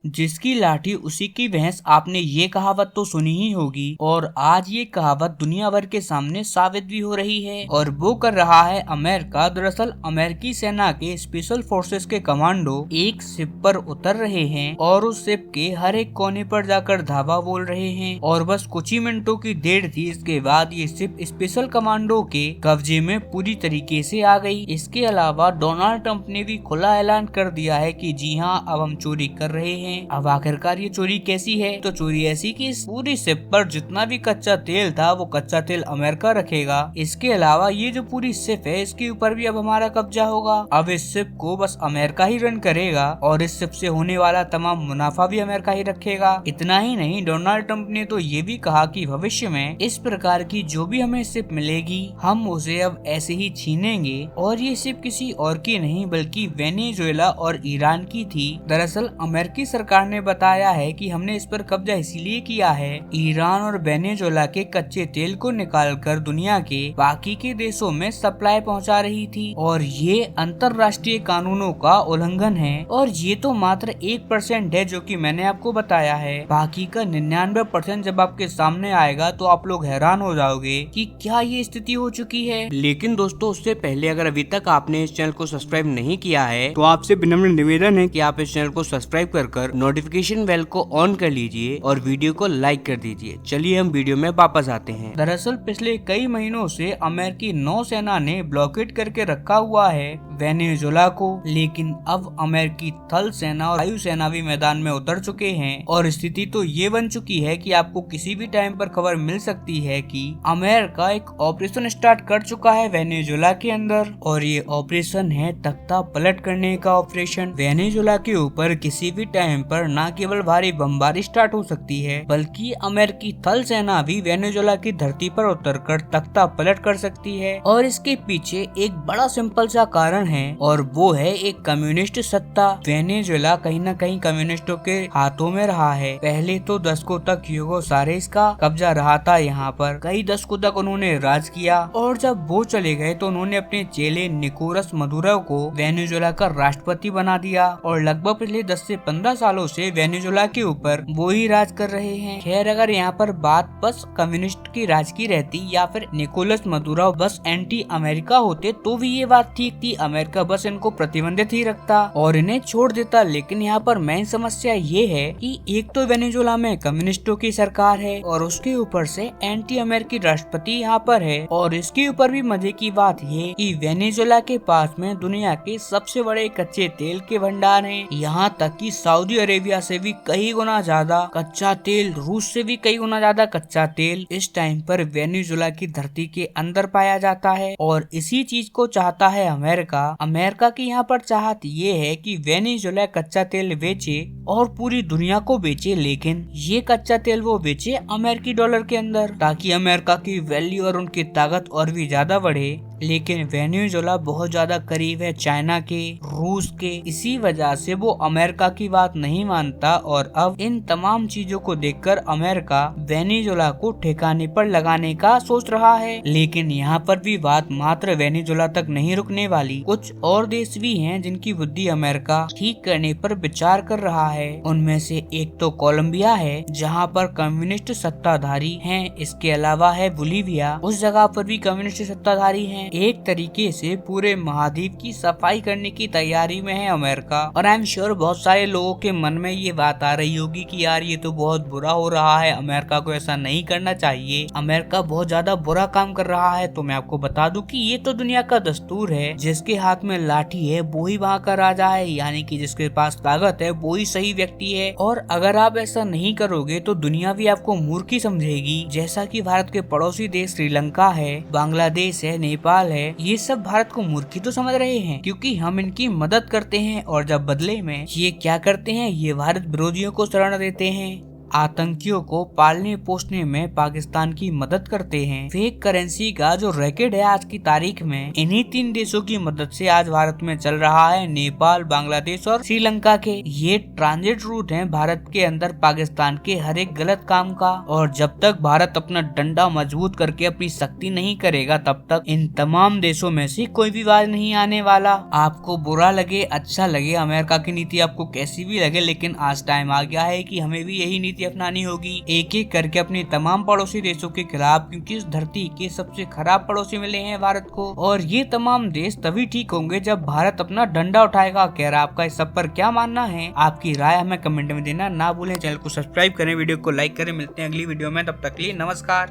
जिसकी लाठी उसी की भैंस, आपने ये कहावत तो सुनी ही होगी। और आज ये कहावत दुनिया भर के सामने साबित भी हो रही है, और वो कर रहा है अमेरिका। दरअसल अमेरिकी सेना के स्पेशल फोर्सेस के कमांडो एक शिप पर उतर रहे हैं और उस शिप के हर एक कोने पर जाकर धावा बोल रहे हैं, और बस कुछ ही मिनटों की देर थी, इसके बाद ये शिप स्पेशल कमांडो के कब्जे में पूरी तरीके से आ गई। इसके अलावा डोनाल्ड ट्रंप ने भी खुला ऐलान कर दिया है कि जी हाँ, अब हम चोरी कर रहे हैं। अब आखिरकार ये चोरी कैसी है? तो चोरी ऐसी कि इस पूरी शिप पर जितना भी कच्चा तेल था वो कच्चा तेल अमेरिका रखेगा। इसके अलावा ये जो पूरी शिप है इसके ऊपर भी अब हमारा कब्जा होगा। अब इस शिप को बस अमेरिका ही रन करेगा और इस शिप से होने वाला तमाम मुनाफा भी अमेरिका ही रखेगा। इतना ही नहीं, डोनाल्ड ट्रंप ने तो ये भी कहा कि भविष्य में इस प्रकार की जो भी हमें शिप मिलेगी हम उसे अब ऐसे ही छीनेंगे। और ये शिप किसी और की नहीं बल्कि वेनेजुएला और ईरान की थी। दरअसल अमेरिकी सरकार ने बताया है कि हमने इस पर कब्जा इसीलिए किया है, ईरान और वेनेजुएला के कच्चे तेल को निकालकर दुनिया के बाकी के देशों में सप्लाई पहुंचा रही थी, और ये अंतरराष्ट्रीय कानूनों का उल्लंघन है। और ये तो मात्र 1% है जो कि मैंने आपको बताया है, बाकी का 99% जब आपके सामने आएगा तो आप लोग हैरान हो जाओगे कि क्या ये स्थिति हो चुकी है। लेकिन दोस्तों, उससे पहले अगर अभी तक आपने इस चैनल को सब्सक्राइब नहीं किया है तो आपसे विनम्र निवेदन है कि आप इस चैनल को सब्सक्राइब कर नोटिफिकेशन बेल को ऑन कर लीजिए और वीडियो को लाइक कर दीजिए। चलिए हम वीडियो में वापस आते हैं। दरअसल पिछले कई महीनों से अमेरिकी नौसेना ने ब्लॉकेट करके रखा हुआ है वेनेजुएला को, लेकिन अब अमेरिकी थल सेना और वायु सेना भी मैदान में उतर चुके हैं, और स्थिति तो ये बन चुकी है कि आपको किसी भी टाइम पर खबर मिल सकती है कि अमेरिका एक ऑपरेशन स्टार्ट कर चुका है वेनेजुएला के अंदर, और ये ऑपरेशन है तख्ता पलट करने का ऑपरेशन। वेनेजुएला के ऊपर किसी भी टाइम पर न केवल भारी बमबारी स्टार्ट हो सकती है बल्कि अमेरिकी थल सेना भी वेनेजुएला की धरती पर उतरकर तख्ता पलट कर सकती है। और इसके पीछे एक बड़ा सिंपल सा कारण है, और वो है एक कम्युनिस्ट सत्ता। वेनेजुएला कहीं न कहीं कम्युनिस्टों के हाथों में रहा है। पहले तो दशकों तक यूगो सारेस का कब्जा रहा था यहाँ पर, कई दशकों तक उन्होंने राज किया, और जब वो चले गए तो उन्होंने अपने चेले निकोलस मदुरो को वेनेजुएला का राष्ट्रपति बना दिया, और लगभग पिछले 10 से 15 सालों से वेनेजुएला के ऊपर वो ही राज कर रहे हैं। खैर, अगर यहाँ पर बात बस कम्युनिस्ट की राज की रहती या फिर निकोलस मदुरो बस एंटी अमेरिका होते तो भी ये बात ठीक थी, अमेरिका बस इनको प्रतिबंधित ही रखता और इन्हें छोड़ देता। लेकिन यहाँ पर मेन समस्या ये है कि एक तो वेनेजुएला में कम्युनिस्टों की सरकार है और उसके ऊपर से एंटी अमेरिकी राष्ट्रपति यहाँ पर है, और इसके ऊपर भी मजे की बात ये कि वेनेजुएला के पास में दुनिया के सबसे बड़े कच्चे तेल के भंडार हैं। यहाँ तक कि सऊदी अरेबिया से भी कई गुना ज्यादा कच्चा तेल, रूस से भी कई गुना ज्यादा कच्चा तेल इस टाइम पर वेनेजुएला की धरती के अंदर पाया जाता है, और इसी चीज को चाहता है अमेरिका। अमेरिका की यहाँ पर चाहत ये है कि वेनेजुएला कच्चा तेल बेचे और पूरी दुनिया को बेचे, लेकिन ये कच्चा तेल वो बेचे अमेरिकी डॉलर के अंदर, ताकि अमेरिका की वैल्यू और उनकी ताकत और भी ज्यादा बढ़े। लेकिन वेनेजुएला बहुत ज्यादा करीब है चाइना के, रूस के, इसी वजह से वो अमेरिका की बात नहीं मानता, और अब इन तमाम चीजों को देखकर अमेरिका वेनेजुएला को ठिकाने पर लगाने का सोच रहा है। लेकिन यहाँ पर भी बात मात्र वेनेजुएला तक नहीं रुकने वाली, कुछ और देश भी हैं जिनकी बुद्धि अमेरिका ठीक करने पर विचार कर रहा है। उनमें से एक तो कोलंबिया है जहाँ पर कम्युनिस्ट सत्ताधारी हैं, इसके अलावा है बोलिविया, उस जगह पर भी कम्युनिस्ट सत्ताधारी हैं। एक तरीके से पूरे महाद्वीप की सफाई करने की तैयारी में है अमेरिका, और आई एम श्योर बहुत सारे लोगों के मन में ये बात आ रही होगी कि यार ये तो बहुत बुरा हो रहा है, अमेरिका को ऐसा नहीं करना चाहिए, अमेरिका बहुत ज्यादा बुरा काम कर रहा है। तो मैं आपको बता दूं कि ये तो दुनिया का दस्तूर है, जिसके हाथ में लाठी है वो ही वहाँ का राजा है, यानी कि जिसके पास ताकत है वो ही सही व्यक्ति है। और अगर आप ऐसा नहीं करोगे तो दुनिया भी आपको मूर्खी समझेगी, जैसा कि भारत के पड़ोसी देश श्रीलंका है, बांग्लादेश है, नेपाल है, ये सब भारत को मूर्खी तो समझ रहे हैं क्योंकि हम इनकी मदद करते हैं, और जब बदले में ये क्या करते हैं, ये भारत विरोधियों को शरण देते हैं। आतंकियों को पालने पोषने में पाकिस्तान की मदद करते हैं। फेक करेंसी का जो रैकेट है आज की तारीख में इन्हीं 3 देशों की मदद से आज भारत में चल रहा है। नेपाल, बांग्लादेश और श्रीलंका के ये ट्रांजिट रूट हैं भारत के अंदर पाकिस्तान के हर एक गलत काम का। और जब तक भारत अपना डंडा मजबूत करके अपनी शक्ति नहीं करेगा तब तक इन तमाम देशों में से कोई भी आवाज नहीं आने वाला। आपको बुरा लगे अच्छा लगे, अमेरिका की नीति आपको कैसी भी लगे, लेकिन आज टाइम आ गया है कि हमें भी यही नीति अपनानी होगी, एक एक करके अपने तमाम पड़ोसी देशों के खिलाफ, क्योंकि इस धरती के सबसे खराब पड़ोसी मिले हैं भारत को। और ये तमाम देश तभी ठीक होंगे जब भारत अपना डंडा उठाएगा। कह रहा आपका इस सब पर क्या मानना है, आपकी राय हमें कमेंट में देना ना भूलें। चैनल को सब्सक्राइब करें, वीडियो को लाइक करें। मिलते हैं अगली वीडियो में, तब तक के लिए नमस्कार।